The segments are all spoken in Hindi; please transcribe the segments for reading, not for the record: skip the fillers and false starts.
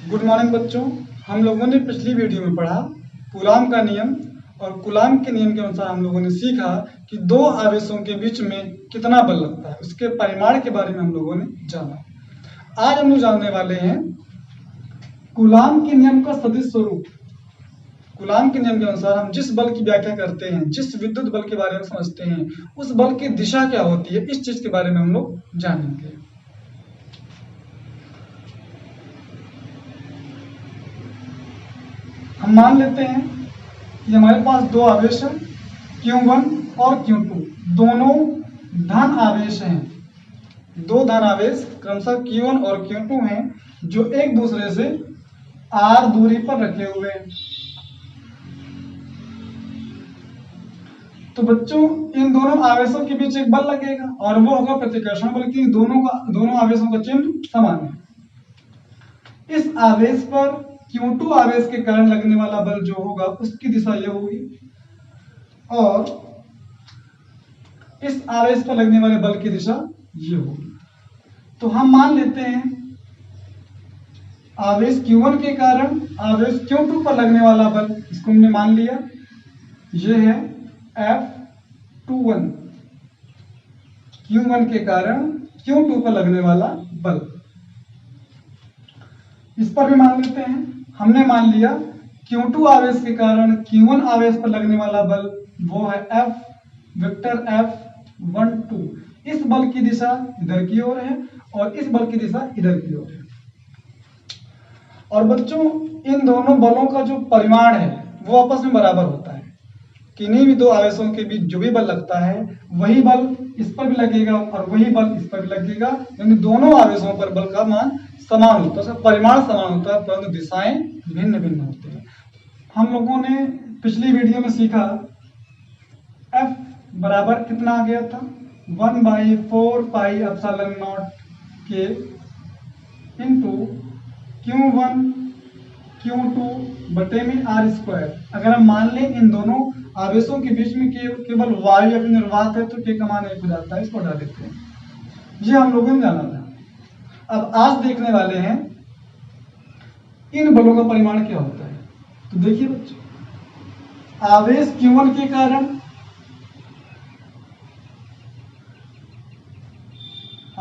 गुड मॉर्निंग बच्चों। हम लोगों ने पिछली वीडियो में पढ़ा कूलाम का नियम, और कूलाम के नियम के अनुसार हम लोगों ने सीखा कि दो आवेशों के बीच में कितना बल लगता है, उसके परिमाण के बारे में हम लोगों ने जाना। आज हम लोग जानने वाले हैं कूलाम के नियम का सदिश स्वरूप। कूलाम के नियम के अनुसार हम जिस बल की व्याख्या करते हैं, जिस विद्युत बल के बारे में समझते हैं, उस बल की दिशा क्या होती है, इस चीज के बारे में हम लोग जानेंगे। हम मान लेते हैं कि हमारे पास दो आवेश हैं, Q1 और Q2, दोनों धन आवेश हैं। दो धन आवेश क्रमशः Q1 और Q2 हैं, जो एक दूसरे से r दूरी पर रखे हुए हैं। तो बच्चों, इन दोनों आवेशों के बीच एक बल लगेगा और वो होगा प्रतिकर्षण बल, की दोनों आवेशों का चिन्ह समान है। इस आवेश पर Q2 आवेश के कारण लगने वाला बल जो होगा उसकी दिशा यह होगी, और इस आवेश पर लगने वाले बल की दिशा ये होगी। तो हम मान लेते हैं आवेश Q1 के कारण आवेश Q2 पर लगने वाला बल, इसको हमने मान लिया, ये है F21। Q1 के कारण Q2 पर लगने वाला बल, इस पर भी मान लेते हैं। हमने मान लिया Q2 आवेश के कारण Q1 आवेश पर लगने वाला बल वो है F12। इस बल की दिशा इधर की ओर है और इस बल की दिशा इधर की ओर है। और बच्चों, इन दोनों बलों का जो परिमाण है वो आपस में बराबर होता है। किन्हीं भी दो आवेशों के बीच जो भी बल लगता है वही बल इस पर भी लगेगा और वही बल इस पर भी लगेगा, यानी दोनों आवेशों पर बल का मान समान होता है, परिमाण समान होता है, परंतु दिशाएं भिन्न भिन्न होती हैं। हम लोगों ने पिछली वीडियो में सीखा F बराबर कितना आ गया था, 1/4πε0 के इंटू Q1 Q2 बटे में r²। अगर हम मान लें इन दोनों आवेशों के बीच में केवल वायु या फिर निर्वात है तो k का मान 1 हो जाता है, इसको हटा देते हैं। ये हम लोगों ने जाना था। अब आज देखने वाले हैं इन बलों का परिमाण क्या होता है। तो देखिए बच्चों, आवेश Q1 के कारण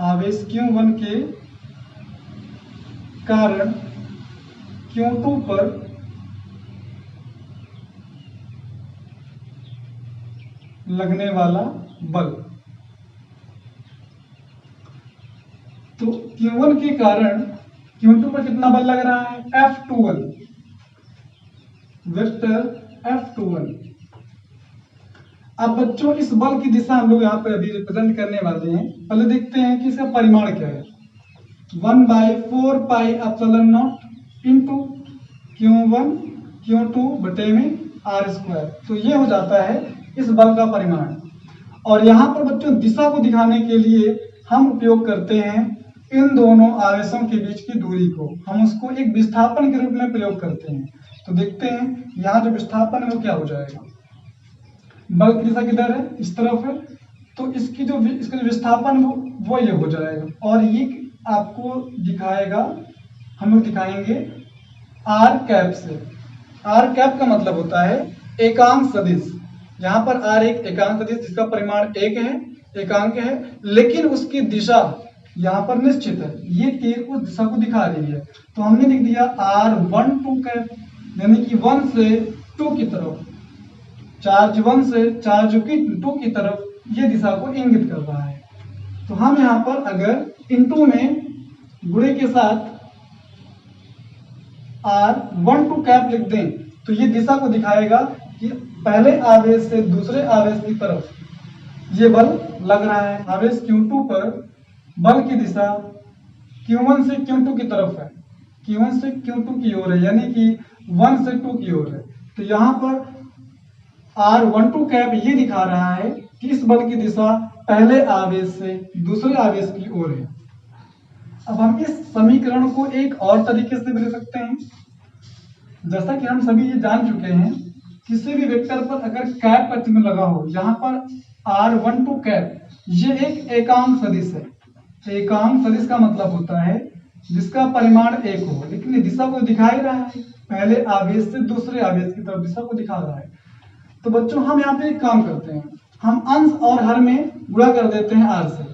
आवेश Q1 के कारण Q2 पर लगने वाला बल, तो Q1 के कारण Q2 पर कितना बल लग रहा है, F21, वेक्टर F21। अब बच्चों, इस बल की दिशा हम लोग यहाँ पे अभी रिप्रेजेंट करने वाले हैं। पहले देखते हैं कि इसका परिमाण क्या है, 1/4πε0 इंटू Q1 Q2 बटे में r²। तो ये हो जाता है इस बल का परिमाण। और यहाँ पर बच्चों दिशा को दिखाने के लिए हम उपयोग करते हैं इन दोनों आवेशों के बीच की दूरी को, हम उसको एक विस्थापन के रूप में प्रयोग करते हैं। तो देखते हैं यहाँ जो विस्थापन है वो क्या हो जाएगा, बल की दिशा किधर है, इस तरफ है, तो इसका जो विस्थापन वो ये हो जाएगा। और ये आपको दिखाएगा, हम लोग दिखाएंगे आर कैप से। आर कैप का मतलब होता है एकांक सदिश। यहाँ पर आर एक एकांक सदिश जिसका परिमाण 1 है, एकांक है, लेकिन उसकी दिशा यहाँ पर निश्चित है, ये तीर उस दिशा को दिखा रही है। तो हमने लिख दिया R12 कैप, यानी कि 1 से 2 की तरफ, चार्ज 1 से चार्ज 2 की तरफ ये दिशा को इंगित कर रहा है। तो हम यहाँ पर अगर इनटू में गुणे के साथ R12 कैप लिख दें तो ये दिशा को दिखाएगा कि पहले आवेश से दूसरे आवेश की तरफ ये बल लग रहा है। आवेश Q2 पर बल की दिशा Q1 से Q2 की तरफ है, Q1 से Q2 की ओर है, यानी कि 1 से 2 की ओर है। तो यहाँ पर R12 कैप ये दिखा रहा है कि इस बल की दिशा पहले आवेश से दूसरे आवेश की ओर है। अब हम इस समीकरण को एक और तरीके से भी लिख सकते हैं। जैसा कि हम सभी ये जान चुके हैं, किसी भी वेक्टर पर अगर कैप का चिन्ह लगा हो, यहाँ पर R12 कैप ये एक एकांक सदिश है। एकांक सदिश का मतलब होता है जिसका परिमाण 1 हो, लेकिन ये दिशा को दिखा ही रहा है, पहले आवेश से दूसरे आवेश की तरफ दिशा को दिखा रहा है। तो बच्चों हम यहाँ पे एक काम करते हैं, हम अंश और हर में गुणा कर देते हैं r से,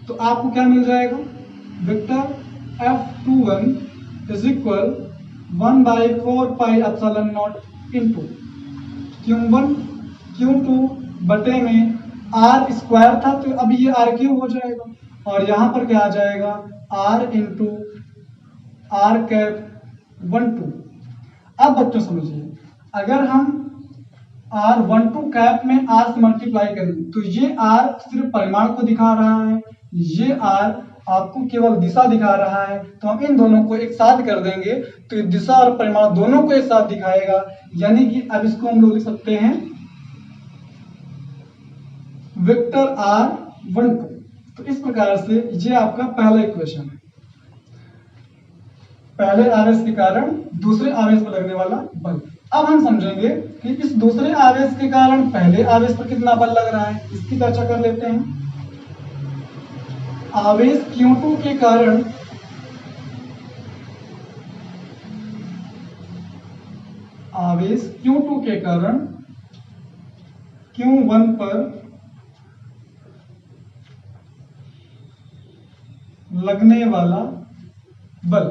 तो आपको क्या मिल जाएगा, vector F21 is equal 1/4 pi epsilon not into Q1 Q2 बटे में r स्क्वायर था, तो अब ये r क्यूब हो जाएगा, और यहाँ पर क्या आ जाएगा, r इंटू r कैप 12। अब बच्चों समझिए, अगर हम r12 कैप में r से मल्टीप्लाई करें तो ये r सिर्फ परिमाण को दिखा रहा है, ये r आपको केवल दिशा दिखा रहा है, तो हम इन दोनों को एक साथ कर देंगे तो ये दिशा और परिमाण दोनों को एक साथ दिखाएगा, यानी कि अब इसको हम लोग लिख सकते हैं वेक्टर r12। तो इस प्रकार से ये आपका पहला इक्वेशन है, पहले आवेश के कारण दूसरे आवेश पर लगने वाला बल। अब हम समझेंगे कि इस दूसरे आवेश के कारण पहले आवेश पर कितना बल लग रहा है, इसकी चर्चा कर लेते हैं। आवेश Q2 के कारण Q1 पर लगने वाला बल।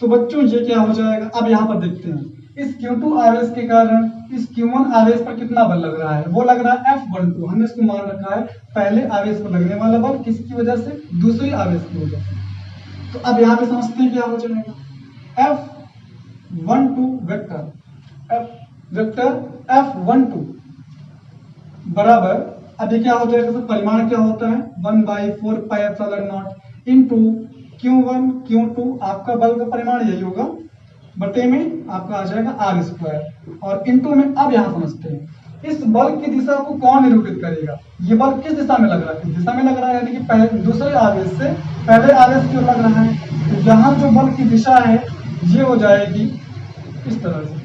तो बच्चों ये क्या हो जाएगा, अब यहां पर देखते हैं, इस Q2 आवेश के कारण इस Q1 आवेश पर कितना बल लग रहा है, वो लग रहा है F12। हमने इसको मान रखा है पहले आवेश पर लगने वाला बल, किसकी वजह से, दूसरे आवेश की वजह से। तो अब यहाँ पे समझते हैं क्या हो जाएगा, F12 वेक्टर F12 बराबर, अब ये क्या हो जाएगा, तो परिमाण क्या होता है 1/4 pi epsilon not into Q1 Q2 आपका बल का परिमाण यही होगा, बटे में आपका आ जाएगा r स्क्वायर, और इंटू में। अब यहाँ समझते हैं इस बल की दिशा को कौन निरूपित करेगा, ये बल किस दिशा में लग रहा है, इस दिशा में लग रहा है, यानी कि पहले दूसरे आवेश से पहले आवेश की ओर लग रहा है, तो यहाँ जो बल की दिशा है ये हो जाएगी इस तरह से,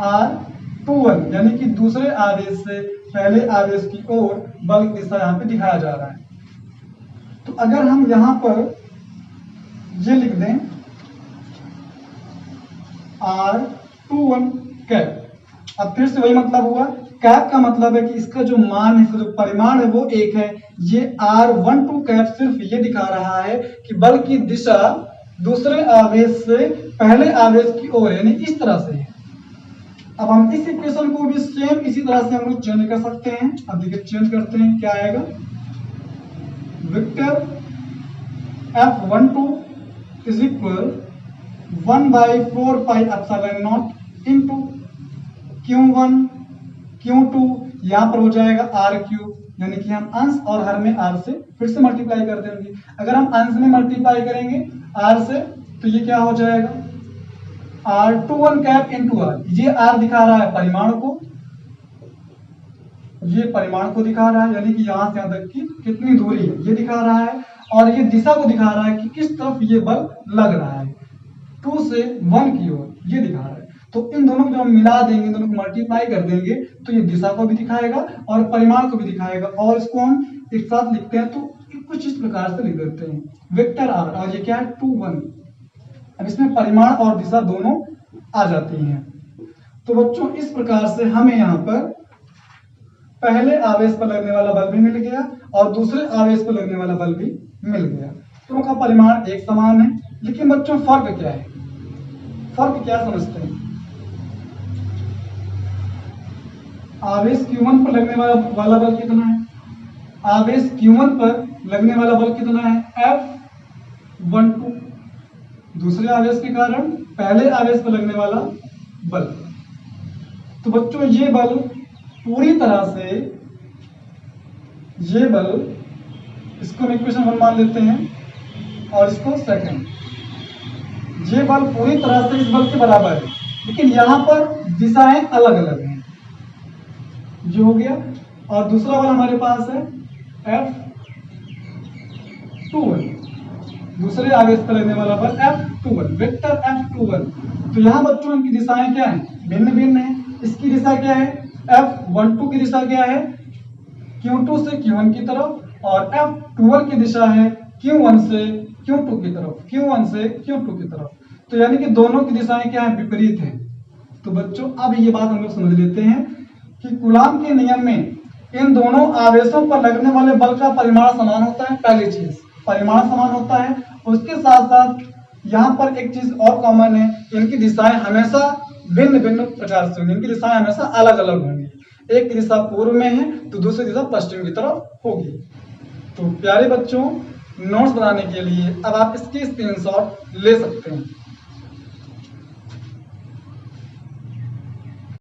R21, यानी कि दूसरे आवेश से पहले आवेश की ओर बल की दिशा यहाँ पे दिखाया जा रहा है। तो अगर हम यहाँ पर ये लिख दें R21 कैप, अब फिर से वही मतलब हुआ, कैप का मतलब है कि इसका जो मान है, इसका जो परिमाण है वो एक है, ये R12 कैप सिर्फ ये दिखा रहा है कि बल की दिशा दूसरे आवेश से पहले आवेश की ओर, यानी इस तरह से है। अब हम इस इक्वेशन को भी सेम इसी तरह से हम लोग चेंज कर सकते हैं। अब देखिए चेंज करते हैं, क्या आएगा, vector F12 is equal 1/4 pi epsilon not into Q1 Q2, यहाँ पर हो जाएगा r क्यूब, यानी कि हम अंश और हर में r से फिर से मल्टीप्लाई कर देंगे। अगर हम अंश में मल्टीप्लाई करेंगे r से तो ये क्या हो जाएगा, R21 कैप इंटू r, ये r दिखा रहा है परिमाण को, ये परिमाण को दिखा रहा है, यानी कि यहां से यहां तक की कितनी दूरी है ये दिखा रहा है, और ये दिशा को दिखा रहा है कि किस तरफ ये बल लग रहा है, 2 से 1 की ओर ये दिखा रहा है। तो इन दोनों को जब हम मिला देंगे, दोनों को मल्टीप्लाई कर देंगे तो ये दिशा को भी दिखाएगा और परिमाण को भी दिखाएगा, और इसको हम एक साथ लिखते हैं तो कुछ इस प्रकार से लिख देते हैं वेक्टर r, और ये क्या है 21। अब इसमें परिमाण और दिशा दोनों आ जाती हैं। तो बच्चों इस प्रकार से हमें यहाँ पर पहले आवेश पर लगने वाला बल भी मिल गया और दूसरे आवेश पर लगने वाला बल भी मिल गया। दोनों का परिमाण एक समान है, लेकिन बच्चों फर्क क्या है, फर्क क्या समझते हैं, आवेश Q1 पर लगने वाला बल कितना है, आवेश Q1 पर लगने वाला बल कितना है F12, दूसरे आवेश के कारण पहले आवेश पर लगने वाला बल। तो बच्चों ये बल पूरी तरह से, ये बल, इसको हम इक्वेशन 1 मान लेते हैं और इसको सेकंड, ये बल पूरी तरह से इस बल के बराबर है, लेकिन यहाँ पर दिशाएं अलग अलग हैं, जो हो गया। और दूसरा बल हमारे पास है F21, दूसरे आवेश पर लगने वाला बल F21, वेक्टर F21। तो यहाँ बच्चों इनकी दिशाएं क्या हैं, भिन्न भिन्न है। इसकी दिशा क्या है, F12 की दिशा क्या है Q2 से Q1 की तरफ और F12 की दिशा है Q1 से Q2 की तरफ, Q1 से Q2 की तरफ। तो यानी कि दोनों की दिशाएं क्या है, विपरीत है। तो बच्चों अब ये बात हम लोग समझ लेते हैं कि कूलाम के नियम में इन दोनों आवेशों पर लगने वाले बल का परिमाण समान होता है। पहली चीज परिमाण समान होता है, उसके साथ साथ यहाँ पर एक चीज और कॉमन है, इनकी दिशाएं हमेशा भिन्न भिन्न प्रकार से होंगी, इनकी दिशाएं हमेशा अलग अलग होंगी। एक की दिशा पूर्व में है तो दूसरी दिशा पश्चिम की तरफ होगी। तो प्यारे बच्चों, नोट्स बनाने के लिए अब आप इसकी स्क्रीनशॉट ले सकते हैं।